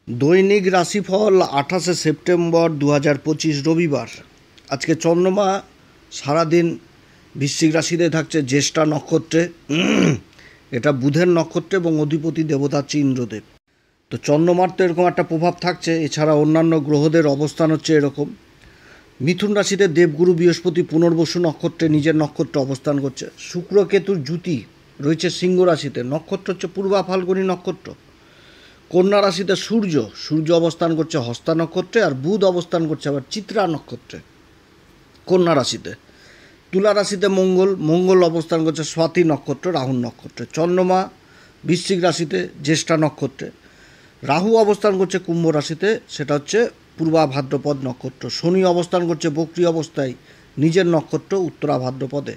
দৈনিক রাশিফল 28 সেপ্টেম্বর 2025 রবিবার। আজকে চন্দ্রমা সারাদিন বৃশ্চিক রাশিতে থাকছে জ্যেষ্ঠা নক্ষত্রে। এটা বুধের নক্ষত্র এবং অধিপতি দেবতা হচ্ছে ইন্দ্রদেব। তো চন্দ্রমার তো এরকম একটা প্রভাব থাকছে। এছাড়া অন্যান্য গ্রহদের অবস্থান হচ্ছে এরকম। মিথুন রাশিতে দেবগুরু বৃহস্পতি পুনর্বসু নক্ষত্রে নিজের নক্ষত্রে অবস্থান করছে। শুক্র কেতুর জুতি রয়েছে সিংহ রাশিতে, নক্ষত্র হচ্ছে পূর্বা ফাল্গুনী নক্ষত্র। কন্যা রাশিতে সূর্য অবস্থান করছে হস্তা নক্ষত্রে, আর বুধ অবস্থান করছে আবার চিত্রা নক্ষত্রে কন্যা রাশিতে। তুলা রাশিতে মঙ্গল অবস্থান করছে স্বাতি নক্ষত্র রাহুর নক্ষত্রে। চন্দ্রমা বৃশ্চিক রাশিতে জ্যেষ্ঠা নক্ষত্রে। রাহু অবস্থান করছে কুম্ভ রাশিতে, সেটা হচ্ছে পূর্বা ভাদ্রপদ নক্ষত্র। শনি অবস্থান করছে বক্রী অবস্থায় নিজের নক্ষত্র উত্তরা ভাদ্রপদে।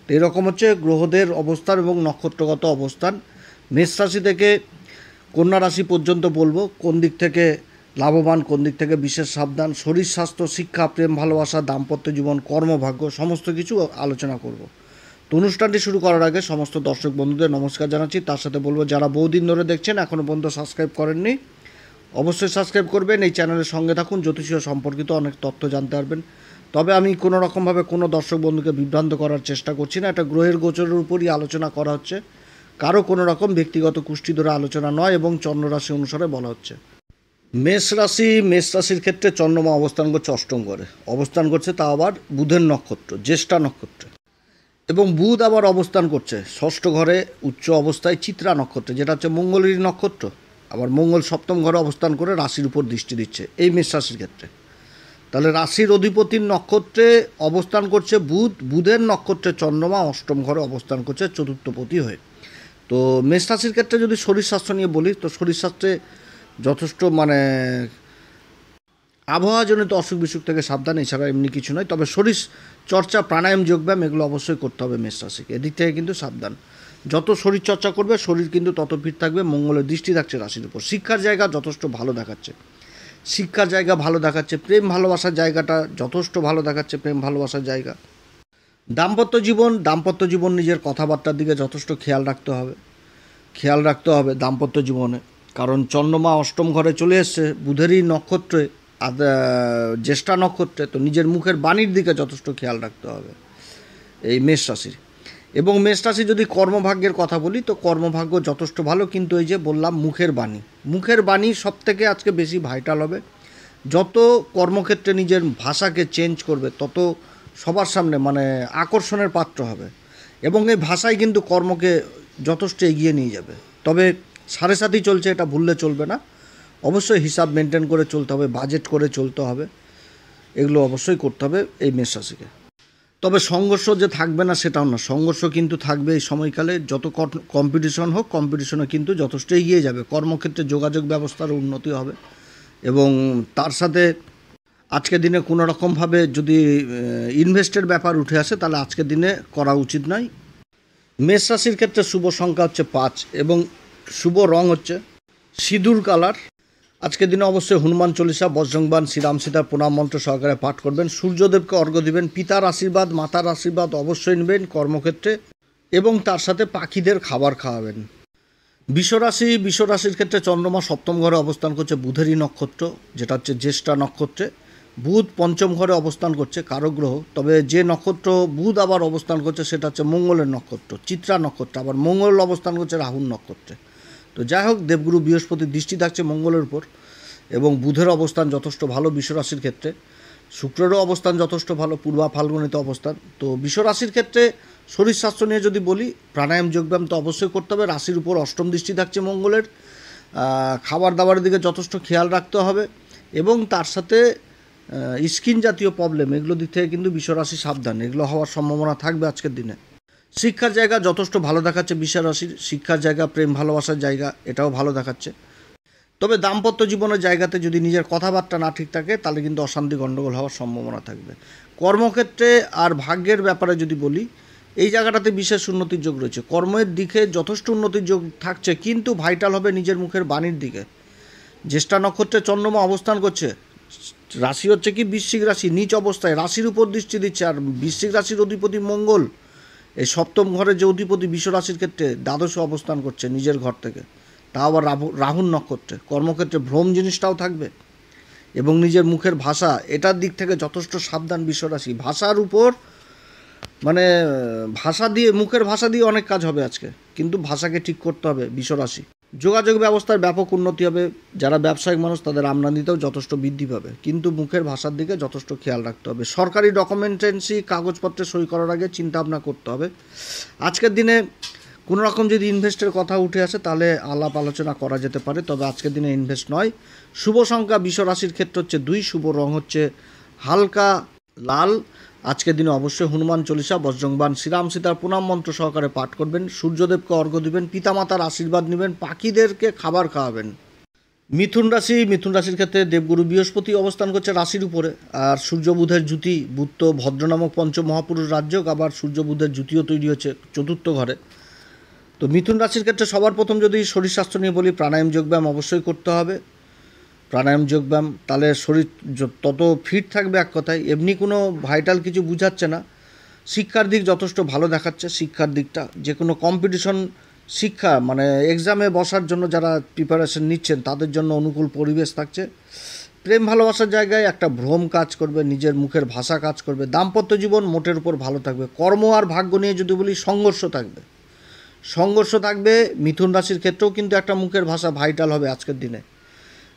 এরকম হচ্ছে গ্রহদের অবস্থান এবং নক্ষত্রগত অবস্থান। মেষ রাশি থেকে কন্যা রাশি পর্যন্ত বলবো কোন দিক থেকে লাভবান, কোন দিক থেকে বিশেষ সাবধান, শরীর স্বাস্থ্য, শিক্ষা, প্রেম ভালোবাসা, দাম্পত্য জীবন, কর্মভাগ্য সমস্ত কিছু আলোচনা করব। তো অনুষ্ঠানটি শুরু করার আগে সমস্ত দর্শক বন্ধুদের নমস্কার জানাচ্ছি। তার সাথে বলবো যারা বহুদিন ধরে দেখছেন এখনও পর্যন্ত সাবস্ক্রাইব করেননি অবশ্যই সাবস্ক্রাইব করবেন। এই চ্যানেলের সঙ্গে থাকুন, জ্যোতিষীয় সম্পর্কিত অনেক তথ্য জানতে পারবেন। তবে আমি কোনো রকমভাবে কোনো দর্শক বন্ধুকে বিভ্রান্ত করার চেষ্টা করছি না। এটা গ্রহের গোচরের উপরই আলোচনা করা হচ্ছে, কারো কোনো রকম ব্যক্তিগত কুষ্টি ধরে আলোচনা নয় এবং চন্দ্ররাশি অনুসারে বলা হচ্ছে। মেষ রাশির ক্ষেত্রে চন্দ্রমা অবস্থান করছে অষ্টম ঘরে, অবস্থান করছে তা আবার বুধের নক্ষত্র জ্যেষ্ঠা নক্ষত্রে। এবং বুধ আবার অবস্থান করছে ষষ্ঠ ঘরে উচ্চ অবস্থায় চিত্রা নক্ষত্রে, যেটা হচ্ছে মঙ্গলেরই নক্ষত্র। আবার মঙ্গল সপ্তম ঘরে অবস্থান করে রাশির উপর দৃষ্টি দিচ্ছে এই মেষ রাশির ক্ষেত্রে। তাহলে রাশির অধিপতির নক্ষত্রে অবস্থান করছে বুধের নক্ষত্রে চন্দ্রমা অষ্টম ঘরে অবস্থান করছে চতুর্থপতি হয়ে। তো মেষ রাশির ক্ষেত্রে যদি শরীর স্বাস্থ্য নিয়ে বলি, তো শরীর স্বাস্থ্যে যথেষ্ট আবহাওয়াজনিত অসুখ বিসুখ থেকে সাবধান, এছাড়া এমনি কিছু নয়। তবে শরীর চর্চা, প্রাণায়াম, যোগব্যায়াম এগুলো অবশ্যই করতে হবে মেষ রাশিকে। এদিক থেকে কিন্তু সাবধান। যত শরীর চর্চা করবে শরীর কিন্তু তত ফিট থাকবে। মঙ্গলের দৃষ্টি থাকছে রাশির উপর। শিক্ষার জায়গা যথেষ্ট ভালো দেখাচ্ছে, প্রেম ভালোবাসার জায়গাটা যথেষ্ট ভালো দেখাচ্ছে, প্রেম ভালোবাসার জায়গা। দাম্পত্য জীবন নিজের কথাবার্তার দিকে যথেষ্ট খেয়াল রাখতে হবে দাম্পত্য জীবনে। কারণ চন্দ্রমা অষ্টম ঘরে চলে এসছে বুধেরই নক্ষত্রে, জ্যেষ্ঠা নক্ষত্রে। তো নিজের মুখের বাণীর দিকে যথেষ্ট খেয়াল রাখতে হবে এই মেষ রাশির। এবং মেষ রাশি যদি কর্মভাগ্যের কথা বলি, তো কর্মভাগ্য যথেষ্ট ভালো, কিন্তু এই যে বললাম মুখের বাণী সব থেকে আজকে বেশি ভাইটাল হবে। যত কর্মক্ষেত্রে নিজের ভাষাকে চেঞ্জ করবে তত সবার সামনে আকর্ষণের পাত্র হবে, এবং এই ভাষাই কিন্তু কর্মকে যথেষ্ট এগিয়ে নিয়ে যাবে। তবে সাড়ে সাথই চলছে, এটা ভুললে চলবে না। অবশ্যই হিসাব মেনটেন করে চলতে হবে, বাজেট করে চলতে হবে, এগুলো অবশ্যই করতে হবে এই মেষ রাশিকে। তবে সংঘর্ষ যে থাকবে না সেটাও না, সংঘর্ষ কিন্তু থাকবে এই সময়কালে। যত কম্পিটিশন হোক, কম্পিটিশনে কিন্তু যথেষ্ট এগিয়ে যাবে। কর্মক্ষেত্রে যোগাযোগ ব্যবস্থার উন্নতি হবে, এবং তার সাথে আজকের দিনে কোনো রকমভাবে যদি ইনভেস্টের ব্যাপার উঠে আসে তাহলে আজকের দিনে করা উচিত নয়। মেষ রাশির ক্ষেত্রে শুভ সংখ্যা হচ্ছে 5 এবং শুভ রং হচ্ছে সিঁদুর কালার। আজকের দিনে অবশ্যই হনুমান চল্লিশা, বজরংবাণ, শ্রীরাম সীতার প্রণাম মন্ত্র সহকারে পাঠ করবেন। সূর্যদেবকে অর্ঘ্য দিবেন, পিতার আশীর্বাদ, মাতার আশীর্বাদ অবশ্যই নেবেন কর্মক্ষেত্রে, এবং তার সাথে পাখিদের খাবার খাওয়াবেন। বিশ্বরাশির ক্ষেত্রে চন্দ্রমা সপ্তম ঘরে অবস্থান করছে বুধেরই নক্ষত্র, যেটা হচ্ছে জ্যেষ্ঠা নক্ষত্রে। বুধ পঞ্চম ঘরে অবস্থান করছে কারক গ্রহ। তবে যে নক্ষত্র বুধ আবার অবস্থান করছে সেটা হচ্ছে মঙ্গলের নক্ষত্র চিত্রা নক্ষত্র। আবার মঙ্গল অবস্থান করছে রাহুর নক্ষত্রে। তো যাই হোক, দেবগুরু বৃহস্পতির দৃষ্টি থাকছে মঙ্গলের উপর, এবং বুধের অবস্থান যথেষ্ট ভালো বিশ্বরাশির ক্ষেত্রে। শুক্রেরও অবস্থান যথেষ্ট ভালো, পূর্বা ফাল্গুনিতে অবস্থান। তো বিশ্বরাশির ক্ষেত্রে শরীর স্বাস্থ্য নিয়ে যদি বলি, প্রাণায়াম যোগব্যায়াম তো অবশ্যই করতে হবে। রাশির উপর অষ্টম দৃষ্টি থাকছে মঙ্গলের। খাবার দাবারের দিকে যথেষ্ট খেয়াল রাখতে হবে, এবং তার সাথে স্কিন জাতীয় প্রবলেম এগুলো দিক থেকে কিন্তু বিশ্বরাশি সাবধান, এগুলো হওয়ার সম্ভাবনা থাকবে আজকের দিনে। শিক্ষার জায়গা যথেষ্ট ভালো দেখাচ্ছে বিশ্বরাশির। শিক্ষার জায়গা, প্রেম ভালোবাসার জায়গা এটাও ভালো দেখাচ্ছে। তবে দাম্পত্য জীবনের জায়গাতে যদি নিজের কথাবার্তা না ঠিক থাকে তাহলে কিন্তু অশান্তি গণ্ডগোল হওয়ার সম্ভাবনা থাকবে। কর্মক্ষেত্রে আর ভাগ্যের ব্যাপারে যদি বলি, এই জায়গাটাতে বিশেষ উন্নতির যোগ রয়েছে। কর্মের দিকে যথেষ্ট উন্নতির যোগ থাকছে, কিন্তু ভাইটাল হবে নিজের মুখের বাণীর দিকে। জ্যেষ্ঠা নক্ষত্রে চন্দ্রমা অবস্থান করছে, রাশি হচ্ছে কি বৃশ্চিক রাশি, নিচ অবস্থায় রাশির উপর দৃষ্টি দিচ্ছে। আর বৃশ্চিক রাশির অধিপতি মঙ্গল এই সপ্তম ঘরে যে অধিপতি বিশ্বরাশির ক্ষেত্রে দ্বাদশে অবস্থান করছে নিজের ঘর থেকে। তা আবার রাহুর নক্ষত্রে। কর্মক্ষেত্রে ভ্রম জিনিসটাও থাকবে এবং নিজের মুখের ভাষা এটার দিক থেকে যথেষ্ট সাবধান বিশ্বরাশি। ভাষার উপর মানে ভাষা দিয়ে, মুখের ভাষা দিয়ে অনেক কাজ হবে আজকে, কিন্তু ভাষাকে ঠিক করতে হবে বিশ্বরাশি। যোগাযোগ ব্যবস্থার ব্যাপক উন্নতি হবে। যারা ব্যবসায়িক মানুষ তাদের আমদানিতেও যথেষ্ট বৃদ্ধি পাবে, কিন্তু মুখের ভাষার দিকে যথেষ্ট খেয়াল রাখতে হবে। সরকারি ডকুমেন্টেন্সি কাগজপত্রে সই করার আগে চিন্তা ভাবনা করতে হবে। আজকের দিনে কোনো রকম যদি ইনভেস্টের কথা উঠে আসে তাহলে আলাপ আলোচনা করা যেতে পারে, তবে আজকের দিনে ইনভেস্ট নয়। শুভ সংখ্যা বিশ্বরাশির ক্ষেত্রে হচ্ছে 2, শুভ রং হচ্ছে হালকা লাল। আজকের দিনে অবশ্যই হনুমান চল্লিশা, বজ্রংবাণ, শ্রীরাম সীতার প্রণাম মন্ত্র সহকারে পাঠ করবেন, সূর্যদেবকে অর্ঘ্য দিবেন, পিতামাতার আশীর্বাদ নেবেন, পাখিদেরকে খাবার খাওয়াবেন। মিথুন রাশির ক্ষেত্রে দেবগুরু বৃহস্পতি অবস্থান করছে রাশির উপরে, আর সূর্য বুধের জুতি, বুধ তো ভদ্র নামক পঞ্চমহাপুরুষ রাজ্যক, আবার সূর্য বুধের জুতিও তৈরি হচ্ছে চতুর্থ ঘরে। তো মিথুন রাশির ক্ষেত্রে সবার প্রথম যদি শরীর স্বাস্থ্য নিয়ে বলি, প্রাণায়াম যোগব্যায়াম অবশ্যই করতে হবে। প্রাণায়াম যোগব্যায়াম, তাহলে শরীর তত ফিট থাকবে এক কথায়। এমনি কোনো ভাইটাল কিছু বুঝাচ্ছে না। শিক্ষার দিক যথেষ্ট ভালো দেখাচ্ছে। শিক্ষার দিকটা যে কোনো কম্পিটিশন শিক্ষা মানে এক্সামে বসার জন্য যারা প্রিপারেশন নিচ্ছেন তাদের জন্য অনুকূল পরিবেশ থাকছে। প্রেম ভালোবাসার জায়গায় একটা ভ্রম কাজ করবে, নিজের মুখের ভাষা কাজ করবে। দাম্পত্য জীবন মোটের উপর ভালো থাকবে। কর্ম আর ভাগ্য নিয়ে যদি বলি, সংঘর্ষ থাকবে। মিথুন রাশির ক্ষেত্রেও কিন্তু একটা মুখের ভাষা ভাইটাল হবে আজকের দিনে,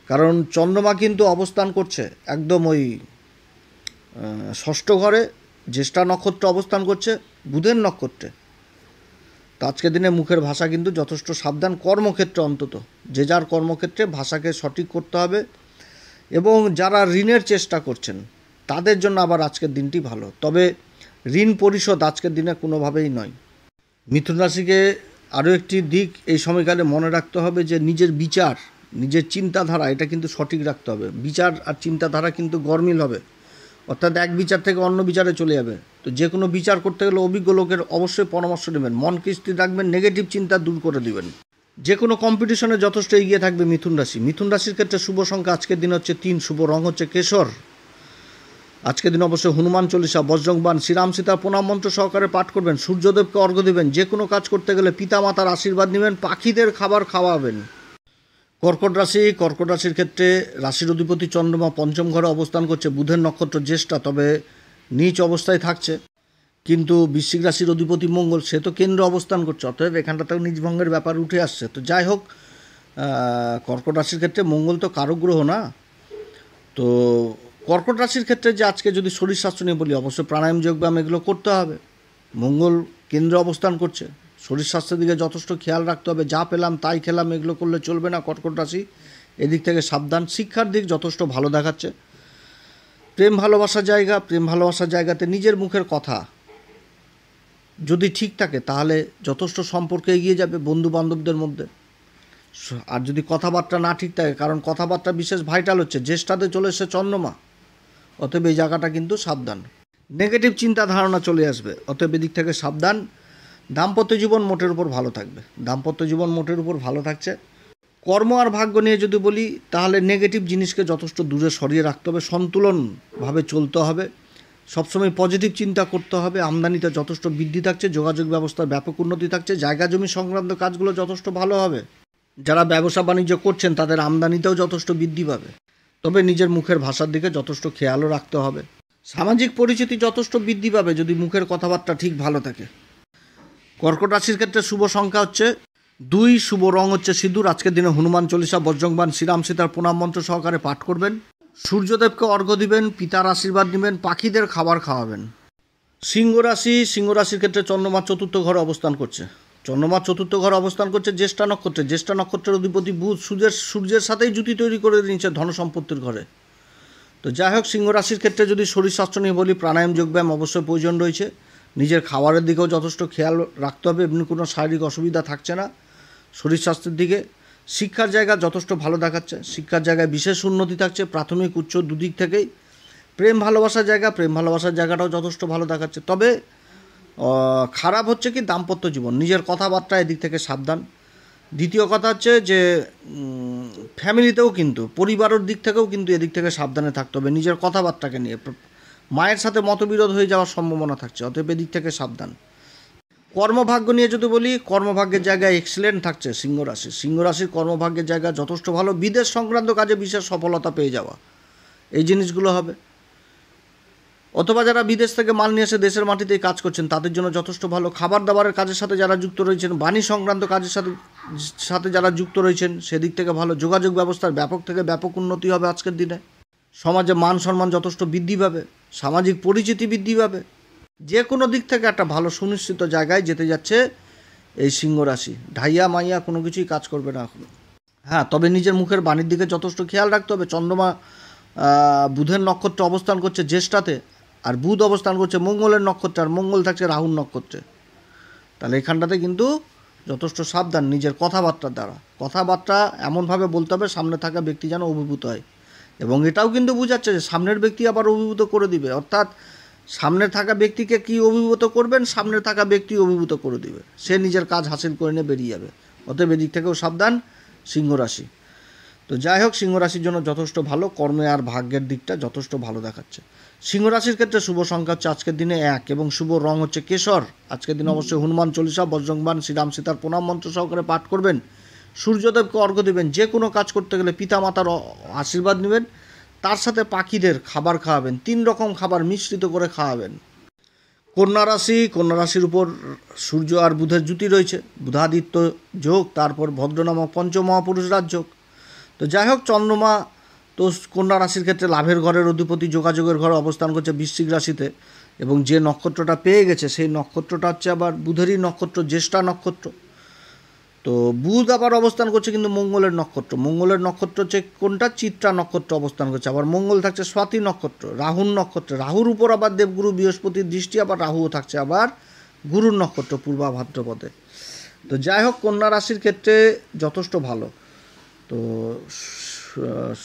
কারণ চন্দ্রমা কিন্তু অবস্থান করছে একদম ওই ষষ্ঠ ঘরে, জ্যেষ্ঠা নক্ষত্র অবস্থান করছে বুধের নক্ষত্রে। তো আজকের দিনে মুখের ভাষা কিন্তু যথেষ্ট সাবধান। কর্মক্ষেত্রে অন্তত যে যার কর্মক্ষেত্রে ভাষাকে সঠিক করতে হবে। এবং যারা ঋণের চেষ্টা করছেন তাদের জন্য আবার আজকের দিনটি ভালো, তবে ঋণ পরিশোধ আজকের দিনে কোনোভাবেই নয়। মিথুন রাশিকে আরও একটি দিক এই সময়কালে মনে রাখতে হবে, যে নিজের বিচার, নিজের চিন্তাধারা এটা কিন্তু সঠিক রাখতে হবে। বিচার আর চিন্তাধারা কিন্তু গরমিল হবে, অর্থাৎ এক বিচার থেকে অন্য বিচারে চলে যাবে। তো যে কোনো বিচার করতে গেলে অভিজ্ঞ মনোযোগের অবশ্যই পরামর্শ নেবেন, মনকে স্থির রাখবেন, নেগেটিভ চিন্তা দূর করে দিবেন। যে কোনো কম্পিটিশনে যথেষ্ট এগিয়ে থাকবে মিথুন রাশি। মিথুন রাশির ক্ষেত্রে শুভ সংখ্যা আজকের দিন হচ্ছে 3, শুভ রং হচ্ছে কেশর। আজকের দিন অবশ্যই হনুমান চল্লিশা, বজ্রংবাণ, শ্রীরাম সীতার প্রণাম মন্ত্র সহকারে পাঠ করবেন, সূর্যদেবকে অর্ঘ্য দেবেন। যে কোনো কাজ করতে গেলে পিতামাতার আশীর্বাদ নেবেন, পাখিদের খাবার খাওয়াবেন। কর্কট রাশির ক্ষেত্রে রাশির অধিপতি চন্দ্রমা পঞ্চম ঘরে অবস্থান করছে, বুধের নক্ষত্র জ্যেষ্ঠা, তবে নীচ অবস্থায় থাকছে। কিন্তু বৃশ্চিক রাশির অধিপতি মঙ্গল, সে তো কেন্দ্র অবস্থান করছে, অতএব এখানটাতেও নিজভঙ্গের ব্যাপার উঠে আসছে। তো যাই হোক, কর্কট রাশির ক্ষেত্রে মঙ্গল তো কারক গ্রহ না। তো কর্কট রাশির ক্ষেত্রে যে আজকে যদি শরীর স্বাস্থ্য নিয়ে বলি, অবশ্যই প্রাণায়াম যোগব্যায়াম এগুলো করতে হবে। মঙ্গল কেন্দ্রে অবস্থান করছে, শরীর স্বাস্থ্যের দিকে যথেষ্ট খেয়াল রাখতে হবে। যা পেলাম তাই খেলাম এগুলো করলে চলবে না কর্কট রাশি, এদিক থেকে সাবধান। শিক্ষার দিক যথেষ্ট ভালো দেখাচ্ছে। প্রেম ভালোবাসার জায়গাতে নিজের মুখের কথা যদি ঠিক থাকে তাহলে যথেষ্ট সম্পর্কে এগিয়ে যাবে বন্ধু বান্ধবদের মধ্যে। আর যদি কথাবার্তা না ঠিক থাকে, কারণ কথাবার্তা বিশেষ ভাইটাল হচ্ছে, জ্যেষ্ঠাতে চলে এসেছে চন্দ্রমা, অতএব এই জায়গাটা কিন্তু সাবধান। নেগেটিভ চিন্তা ধারণা চলে আসবে, অতএব এদিক থেকে সাবধান। দাম্পত্য জীবন মোটের উপর ভালো থাকছে। কর্ম আর ভাগ্য নিয়ে যদি বলি, তাহলে নেগেটিভ জিনিসকে যথেষ্ট দূরে সরিয়ে রাখতে হবে, সন্তুলনভাবে চলতে হবে, সবসময় পজিটিভ চিন্তা করতে হবে। আমদানিতে যথেষ্ট বৃদ্ধি থাকছে, যোগাযোগ ব্যবস্থার ব্যাপক উন্নতি থাকছে, জায়গা জমি সংক্রান্ত কাজগুলো যথেষ্ট ভালো হবে। যারা ব্যবসা বাণিজ্য করছেন তাদের আমদানিতেও যথেষ্ট বৃদ্ধি পাবে, তবে নিজের মুখের ভাষার দিকে যথেষ্ট খেয়ালও রাখতে হবে। সামাজিক পরিচিতি যথেষ্ট বৃদ্ধি পাবে যদি মুখের কথাবার্তা ঠিক ভালো থাকে। কর্কট রাশির ক্ষেত্রে শুভ সংখ্যা হচ্ছে 2, শুভ রং হচ্ছে সিঁদুর। আজকের দিনে হনুমান চল্লিশা, বজ্রংবাণ, শ্রীরাম সীতার প্রণাম মন্ত্র সহকারে পাঠ করবেন, সূর্যদেবকে অর্ঘ্য দিবেন, পিতার আশীর্বাদ নেবেন, পাখিদের খাবার খাওয়াবেন। সিংহ রাশির ক্ষেত্রে চন্দ্রমা চতুর্থ ঘরে অবস্থান করছে, জ্যেষ্ঠা নক্ষত্রের অধিপতি বুধ সূর্যের সাথেই জুতি তৈরি করে নিচ্ছে ধন সম্পত্তির ঘরে। তো যাই হোক, সিংহ রাশির ক্ষেত্রে যদি শরীর স্বাস্থ্য নিয়ে বলি, প্রাণায়াম যোগব্যায়াম অবশ্যই প্রয়োজন রয়েছে। নিজের খাবারের দিকেও যথেষ্ট খেয়াল রাখতে হবে, এমনি কোনো শারীরিক অসুবিধা থাকছে না শরীর স্বাস্থ্যের দিকে। শিক্ষার জায়গা যথেষ্ট ভালো দেখাচ্ছে, শিক্ষার জায়গায় বিশেষ উন্নতি থাকছে, প্রাথমিক উচ্চ দুদিক থেকেই। প্রেম ভালোবাসার জায়গাটাও যথেষ্ট ভালো দেখাচ্ছে, তবে খারাপ হচ্ছে কি দাম্পত্য জীবন, নিজের কথাবার্তা এদিক থেকে সাবধান। দ্বিতীয় কথা হচ্ছে যে ফ্যামিলিতেও কিন্তু, পরিবারের দিক থেকেও কিন্তু এদিক থেকে সাবধানে থাকতে হবে নিজের কথাবার্তাকে নিয়ে। মায়ের সাথে মতবিরোধ হয়ে যাওয়ার সম্ভাবনা থাকছে, অতএব এদিক থেকে সাবধান। কর্মভাগ্য নিয়ে যদি বলি, কর্মভাগ্যের জায়গায় এক্সিলেন্ট থাকছে সিংহ রাশি। সিংহ রাশির কর্মভাগ্যের জায়গা যথেষ্ট ভালো। বিদেশ সংক্রান্ত কাজে বিশেষ সফলতা পেয়ে যাওয়া, এই জিনিসগুলো হবে। অথবা যারা বিদেশ থেকে মাল নিয়ে এসে দেশের মাটিতেই কাজ করছেন তাদের জন্য যথেষ্ট ভালো। খাবার দাবারের কাজের সাথে যারা যুক্ত রয়েছেন, বাণী সংক্রান্ত কাজের সাথে যারা যুক্ত রয়েছেন সেদিক থেকে ভালো। যোগাযোগ ব্যবস্থার ব্যাপক থেকে ব্যাপক উন্নতি হবে আজকের দিনে। সমাজে মান সম্মান যথেষ্ট বৃদ্ধি পাবে, সামাজিক পরিচিতি বৃদ্ধি পাবে। যে কোনো দিক থেকে একটা ভালো সুনিশ্চিত জায়গায় যেতে যাচ্ছে এই সিংহ রাশি। ঢাইয়া মাইয়া কোনো কিছুই কাজ করবে না এখন। হ্যাঁ, তবে নিজের মুখের বাণীর দিকে যথেষ্ট খেয়াল রাখতে হবে। চন্দ্রমা বুধের নক্ষত্রে অবস্থান করছে জ্যেষ্ঠাতে, আর বুধ অবস্থান করছে মঙ্গলের নক্ষত্রে, আর মঙ্গল থাকছে রাহুর নক্ষত্রে। তাহলে এখানটাতে কিন্তু যথেষ্ট সাবধান নিজের কথাবার্তার দ্বারা। কথাবার্তা এমনভাবে বলতে হবে সামনে থাকা ব্যক্তি যেন অভিভূত হয়, এবং এটাও কিন্তু বোঝাচ্ছে যে সামনের ব্যক্তি আবার অভিভূত করে দিবে। অর্থাৎ সামনে থাকা ব্যক্তিকে কি অভিভূত করবেন, সামনে থাকা ব্যক্তি অভিভূত করে দিবে, সে নিজের কাজ হাসিল করে নিয়ে বেরিয়ে যাবে। অতএব এদিক থেকেও সাবধান সিংহ রাশি। তো যাই হোক, সিংহ রাশির জন্য যথেষ্ট ভালো। কর্মে আর ভাগ্যের দিকটা যথেষ্ট ভালো দেখাচ্ছে। সিংহ রাশির ক্ষেত্রে শুভ সংখ্যা হচ্ছে আজকের দিনে 1 এবং শুভ রং হচ্ছে কেশর। আজকের দিনে অবশ্যই হনুমান চল্লিশা, বজ্রংবাণ, শ্রীরাম সীতার প্রণাম মন্ত্র সহকারে পাঠ করবেন। সূর্যদেবকে অর্ঘ্য দেবেন। যে কোনো কাজ করতে গেলে পিতামাতার আশীর্বাদ নেবেন। তার সাথে পাখিদের খাবার খাওয়াবেন, 3 রকম খাবার মিশ্রিত করে খাওয়াবেন। কন্যা রাশি, কন্যা রাশির উপর সূর্য আর বুধের জুতি রয়েছে, বুধাদিত্য যোগ, তারপর ভদ্র নামক পঞ্চমহাপুরুষ রাজ যোগ। তো যাই হোক, চন্দ্রমা তো কন্যা রাশির ক্ষেত্রে লাভের ঘরের অধিপতি, যোগাযোগের ঘরে অবস্থান করছে বৃশ্চিক রাশিতে, এবং যে নক্ষত্রটা পেয়ে গেছে সেই নক্ষত্রটা হচ্ছে আবার বুধেরই নক্ষত্র, জ্যেষ্ঠা নক্ষত্র। তো বুধ আবার অবস্থান করছে কিন্তু মঙ্গলের নক্ষত্র। মঙ্গলের নক্ষত্র হচ্ছে কোনটা? চিত্রা নক্ষত্র অবস্থান করছে। আবার মঙ্গল থাকছে স্বাতী নক্ষত্র, রাহুর নক্ষত্রে। রাহুর উপর আবার দেবগুরু বৃহস্পতির দৃষ্টি, আবার রাহুও থাকছে আবার গুরুর নক্ষত্র পূর্বা ভাদ্রপদে। তো যাই হোক, কন্যা রাশির ক্ষেত্রে যথেষ্ট ভালো। তো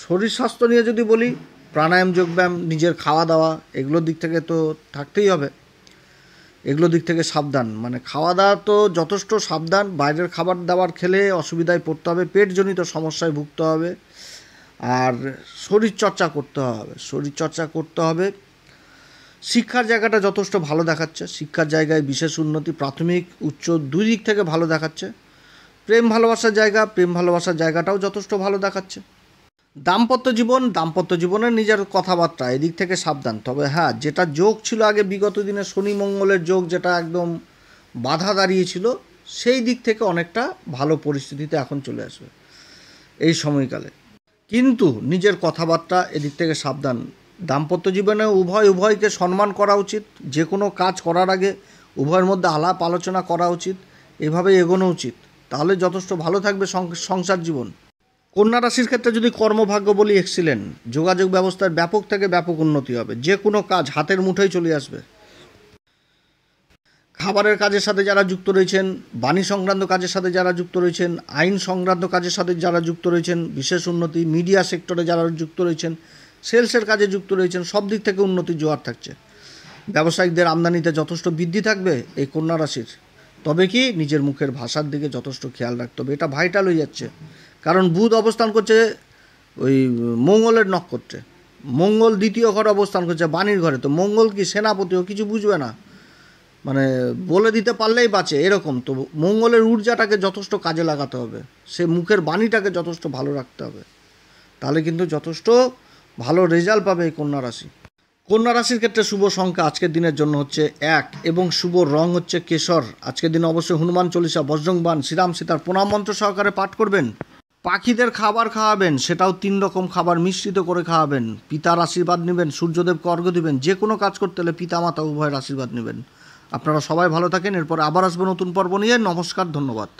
শরীর স্বাস্থ্য নিয়ে যদি বলি, প্রাণায়াম, যোগব্যায়াম, নিজের খাওয়া দাওয়া, এগুলোর দিক থেকে তো থাকতেই হবে। এগুলোর দিক থেকে সাবধান, মানে খাওয়া দাওয়া তো যথেষ্ট সাবধান। বাইরের খাবার দাবার খেলে অসুবিধায় পড়তে হবে, পেটজনিত সমস্যায় ভুগতে হবে। আর শরীরচর্চা করতে হবে, শরীরচর্চা করতে হবে। শিক্ষার জায়গাটা যথেষ্ট ভালো দেখাচ্ছে। শিক্ষার জায়গায় বিশেষ উন্নতি, প্রাথমিক উচ্চ দুই দিক থেকে ভালো দেখাচ্ছে। প্রেম ভালোবাসার জায়গা, প্রেম ভালোবাসার জায়গাটাও যথেষ্ট ভালো দেখাচ্ছে। দাম্পত্য জীবনের নিজের কথাবার্তা, এদিক থেকে সাবধান। তবে হ্যাঁ, যেটা যোগ ছিল আগে বিগত দিনে শনি মঙ্গলের যোগ, যেটা একদম বাধা দাঁড়িয়েছিল, সেই দিক থেকে অনেকটা ভালো পরিস্থিতিতে এখন চলে আসবে এই সময়কালে। কিন্তু নিজের কথাবার্তা, এদিক থেকে সাবধান। দাম্পত্য জীবনে উভয়কে সম্মান করা উচিত। যে কোনো কাজ করার আগে উভয়ের মধ্যে আলাপ আলোচনা করা উচিত, এভাবেই এগোনো উচিত। তাহলে যথেষ্ট ভালো থাকবে সংসার জীবন। কন্যা রাশির ক্ষেত্রে যদি কর্মভাগ্য বলি, এক্সিলেন্ট। যোগাযোগ ব্যবস্থার ব্যাপক থেকে ব্যাপক উন্নতি হবে। যে কোনো কাজ হাতের মুঠোয় চলে আসবে। খাবারের কাজের সাথে যারা যুক্ত রয়েছেন, বাণী সংক্রান্ত কাজের সাথে যারা যুক্ত রয়েছেন, আইন সংক্রান্ত কাজের সাথে যারা যুক্ত রয়েছেন, বিশেষ উন্নতি। মিডিয়া সেক্টরে যারা যুক্ত রয়েছেন, সেলসের কাজে যুক্ত রয়েছেন, সব দিক থেকে উন্নতির জোয়ার থাকছে। ব্যবসায়িকদের আমদানিতে যথেষ্ট বৃদ্ধি থাকবে এই কন্যা রাশির। তবে কি নিজের মুখের ভাষার দিকে যথেষ্ট খেয়াল রাখতে হবে, এটা ভাইটাল হয়ে যাচ্ছে। কারণ বুধ অবস্থান করছে ওই মঙ্গলের নক্ষত্রে, মঙ্গল দ্বিতীয় ঘরে অবস্থান করছে, বাণীর ঘরে। তো মঙ্গল কি সেনাপতিও কিছু বুঝবে না, মানে বলে দিতে পারলেই বাঁচে এরকম। তো মঙ্গলের ঊর্জাটাকে যথেষ্ট কাজে লাগাতে হবে, সে মুখের বাণীটাকে যথেষ্ট ভালো রাখতে হবে। তাহলে কিন্তু যথেষ্ট ভালো রেজাল্ট পাবে এই কন্যা রাশি। কন্যা রাশির ক্ষেত্রে শুভ সংখ্যা আজকের দিনের জন্য হচ্ছে 1 এবং শুভ রং হচ্ছে কেশর। আজকের দিনে অবশ্যই হনুমান চল্লিশা, বজ্রংবাণ, শ্রীরাম সীতার প্রণাম মন্ত্র সহকারে পাঠ করবেন। পাখিদের খাবার খাওয়াবেন, সেটাও 3 রকম খাবার মিশ্রিত করে খাওয়াবেন। পিতার আশীর্বাদ নেবেন, সূর্যদেবকে অর্ঘ্য দিবেন। যে কোনো কাজ করতে হলে পিতা মাতা উভয়ের আশীর্বাদ নেবেন। আপনারা সবাই ভালো থাকেন। এরপর আবার আসবো নতুন পর্ব নিয়ে। নমস্কার, ধন্যবাদ।